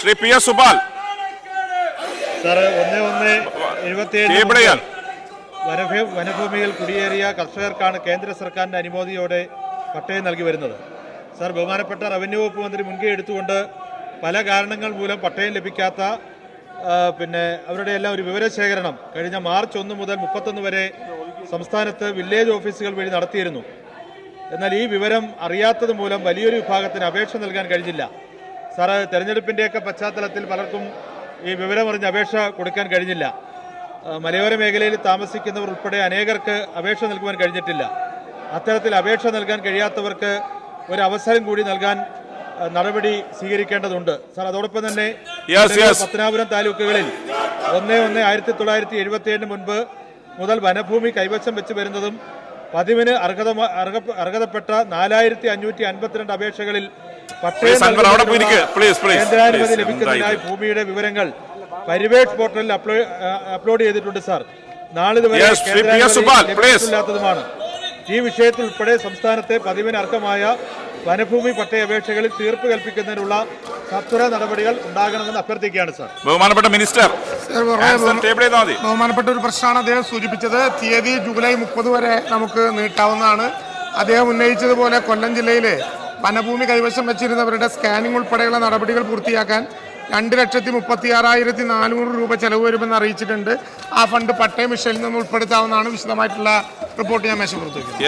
Shri P S Subal sir 1/1/77 വനഭൂമിയിൽ കുടിയേറിയ കർഷകർക്കാണ് കേന്ദ്ര സർക്കാരിൻ്റെ അനുമതിയോടെ പട്ടയം നൽകി വരുന്നത്. സാർ, ബഹുമാനപ്പെട്ട റവന്യൂ വകുപ്പ് മന്ത്രി മുൻകൈ എടുത്തുകൊണ്ട് പല കാരണങ്ങൾ മൂലം പട്ടയം ലഭിക്കാത്ത അവരുടെ എല്ലാം ഒരു വിവരശേഖരണം കഴിഞ്ഞ മാർച്ച് 1 മുതൽ 31 വരെ സംസ്ഥാനത്ത് വില്ലേജ് ഓഫീസുകൾ വഴി നടത്തിയിരുന്നു. എന്നാൽ ഈ വിവരം അറിയാത്തത് മൂലം വലിയൊരു വിഭാഗത്തിന് അപേക്ഷ നൽകാൻ കഴിഞ്ഞില്ല. സാറ്, തെരഞ്ഞെടുപ്പിൻ്റെയൊക്കെ പശ്ചാത്തലത്തിൽ പലർക്കും ഈ വിവരമറിഞ്ഞ് അപേക്ഷ കൊടുക്കാൻ കഴിഞ്ഞില്ല. മലയോര മേഖലയിൽ താമസിക്കുന്നവർ ഉൾപ്പെടെ അനേകർക്ക് അപേക്ഷ നൽകുവാൻ കഴിഞ്ഞിട്ടില്ല. അത്തരത്തിൽ അപേക്ഷ നൽകാൻ കഴിയാത്തവർക്ക് ഒരു അവസരം കൂടി നൽകാൻ നടപടി സ്വീകരിക്കേണ്ടതുണ്ട്. സാർ, അതോടൊപ്പം തന്നെ പത്തനാപുരം താലൂക്കുകളിൽ 1/1/1977 മുൻപ് മുതൽ വനഭൂമി കൈവശം വെച്ച് വരുന്നതും പതിവിന് അർഹതപ്പെട്ട 4552 അപേക്ഷകളിൽ കേന്ദ്രാനുമതി ലഭിക്കുന്നതിനായി ഭൂമിയുടെ വിവരങ്ങൾ പരിവേഷ് പോർട്ടലിൽ അപ്ലോഡ് ചെയ്തിട്ടുണ്ട്. സാർ, നാളിതുവരെ ലഭിച്ചിട്ടില്ലാത്തതുമാണ്. ഈ വിഷയത്തിൽ ഉൾപ്പെടെ സംസ്ഥാനത്തെ പതിവിന് അർഹമായ വനഭൂമി പട്ടയ അപേക്ഷകളിൽ തീർപ്പ് കൽപ്പിക്കുന്നതിനുള്ള സത്വര നടപടികൾ ഉണ്ടാകണമെന്ന് അഭ്യർത്ഥിക്കുകയാണ്. സാർ, ബഹുമാനപ്പെട്ട മിനിസ്റ്റർ, ബഹുമാനപ്പെട്ട ഒരു പ്രശ്നമാണ് അദ്ദേഹം സൂചിപ്പിച്ചത്. തീയതി ജൂലൈ 30 വരെ നമുക്ക് നീട്ടാവുന്നതാണ്. അദ്ദേഹം ഉന്നയിച്ചതുപോലെ കൊല്ലം ജില്ലയിലെ വനഭൂമി കൈവശം വെച്ചിരുന്നവരുടെ സ്കാനിംഗ് ഉൾപ്പെടെയുള്ള നടപടികൾ പൂർത്തിയാക്കാൻ 2,36,400 രൂപ ചെലവ് വരുമെന്ന് അറിയിച്ചിട്ടുണ്ട്. ആ ഫണ്ട് പട്ടയ മിഷനിൽ നിന്ന് ഉൾപ്പെടുത്താവുന്നതാണ്. വിശദമായിട്ടുള്ള റിപ്പോർട്ട് ഞാൻ മേശപ്പുറത്ത് വയ്ക്കുന്നു.